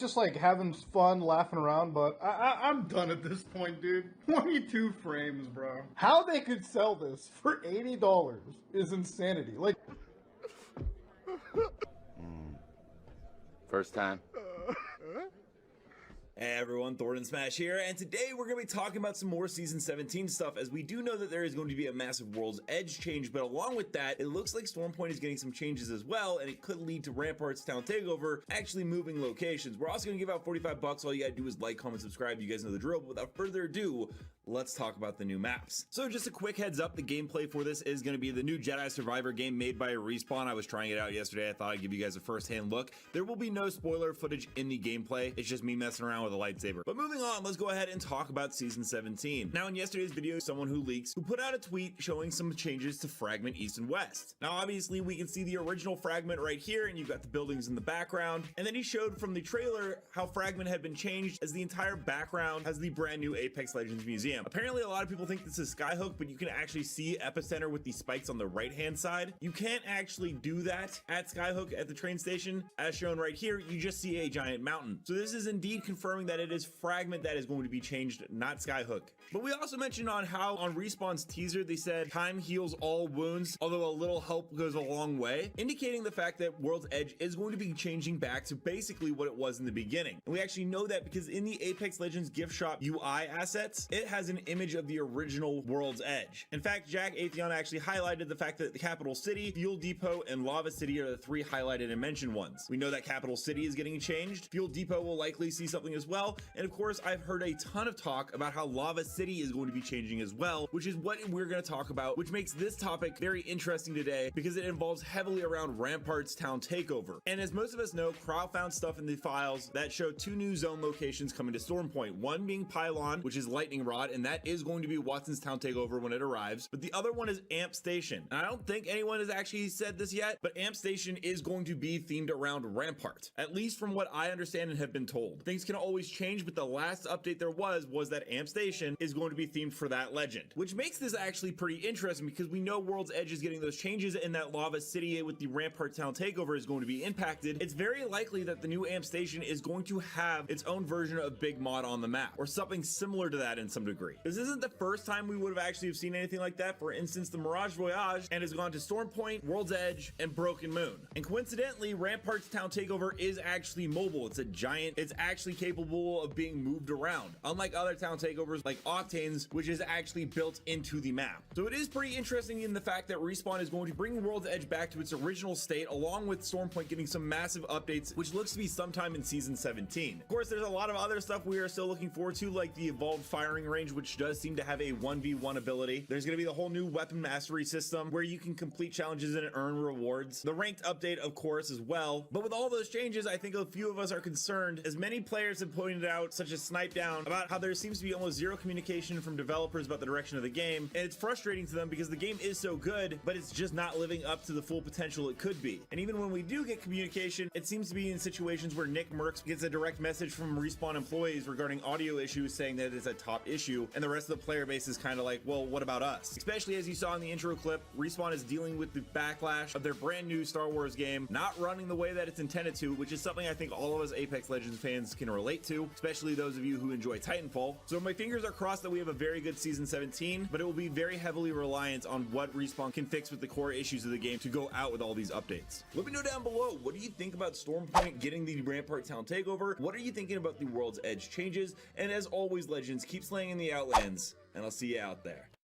Just like having fun, laughing around, but I'm done at this point, dude. 22 frames, bro. How they could sell this for $80 is insanity. Like, First time. Hey everyone, Thordan Smash here, and today we're going to be talking about some more Season 17 stuff, as we do know that there is going to be a massive World's Edge change, but along with that, it looks like Stormpoint is getting some changes as well, and it could lead to Rampart's Town Takeover actually moving locations. We're also going to give out 45 bucks. All you gotta do is like, comment, subscribe. You guys know the drill, but without further ado, let's talk about the new maps. So just a quick heads up, the gameplay for this is going to be the new Jedi Survivor game made by Respawn. I was trying it out yesterday. I thought I'd give you guys a first-hand look. There will be no spoiler footage in the gameplay. It's just me messing around with a lightsaber. But moving on, let's go ahead and talk about Season 17. Now, in yesterday's video, someone who leaks who put out a tweet showing some changes to Fragment East and West. Now, obviously, we can see the original Fragment right here, and you've got the buildings in the background. And then he showed from the trailer how Fragment had been changed, as the entire background has the brand new Apex Legends Museum. Apparently, a lot of people think this is Skyhook, but you can actually see Epicenter with the spikes on the right-hand side. You can't actually do that at Skyhook at the train station. As shown right here, you just see a giant mountain. So this is indeed confirming that it is Fragment that is going to be changed, not Skyhook. But we also mentioned on how on Respawn's teaser they said time heals all wounds, although a little help goes a long way, indicating the fact that World's Edge is going to be changing back to basically what it was in the beginning. And we actually know that because in the Apex Legends gift shop UI assets, it has an image of the original World's Edge. In fact, Jack Atheon actually highlighted the fact that the Capital City, Fuel Depot, and Lava City are the three highlighted and mentioned ones. We know that Capital City is getting changed. Fuel Depot will likely see something as well. And of course, I've heard a ton of talk about how Lava City is going to be changing as well, which is what we're going to talk about, which makes this topic very interesting today because it involves heavily around Rampart's Town Takeover. And as most of us know, Kralrindo found stuff in the files that show two new zone locations coming to Stormpoint, one being Pylon, which is Lightning Rod, and that is going to be Watson's Town Takeover when it arrives, but the other one is Amp Station. And I don't think anyone has actually said this yet, but Amp Station is going to be themed around Rampart, at least from what I understand and have been told. Things can always change, but the last update there was that Amp Station is going to be themed for that legend, which makes this actually pretty interesting because we know World's Edge is getting those changes and that Lava City with the Rampart Town Takeover is going to be impacted. It's very likely that the new Amp Station is going to have its own version of Big Mod on the map, or something similar to that in some degree. This isn't the first time we would have actually seen anything like that. For instance, the Mirage Voyage and has gone to Stormpoint, World's Edge, and Broken Moon. And coincidentally, Rampart's Town Takeover is actually mobile. It's a giant, it's actually capable of being moved around, unlike other town takeovers like Octane's, which is actually built into the map. So it is pretty interesting in the fact that Respawn is going to bring World's Edge back to its original state, along with Stormpoint getting some massive updates, which looks to be sometime in Season 17. Of course, there's a lot of other stuff we are still looking forward to, like the evolved firing range, which does seem to have a 1v1 ability. There's going to be the whole new weapon mastery system where you can complete challenges and earn rewards. The ranked update, of course, as well. But with all those changes, I think a few of us are concerned, as many players have pointed out, such as Snipe Down, about how there seems to be almost zero communication from developers about the direction of the game, and it's frustrating to them because the game is so good, but it's just not living up to the full potential it could be. And even when we do get communication, it seems to be in situations where Nick Merckx gets a direct message from Respawn employees regarding audio issues, saying that it's a top issue, and the rest of the player base is kind of like, well, what about us? Especially as you saw in the intro clip, Respawn is dealing with the backlash of their brand new Star Wars game not running the way that it's intended to, which is something I think all of us Apex Legends fans can relate to, especially those of you who enjoy Titanfall. So my fingers are crossed that we have a very good Season 17, but it will be very heavily reliant on what Respawn can fix with the core issues of the game to go out with all these updates. Let me know down below, what do you think about Stormpoint getting the Rampart Town Takeover? What are you thinking about the World's Edge changes? And as always, Legends, keep slaying in the Outlands, and I'll see you out there.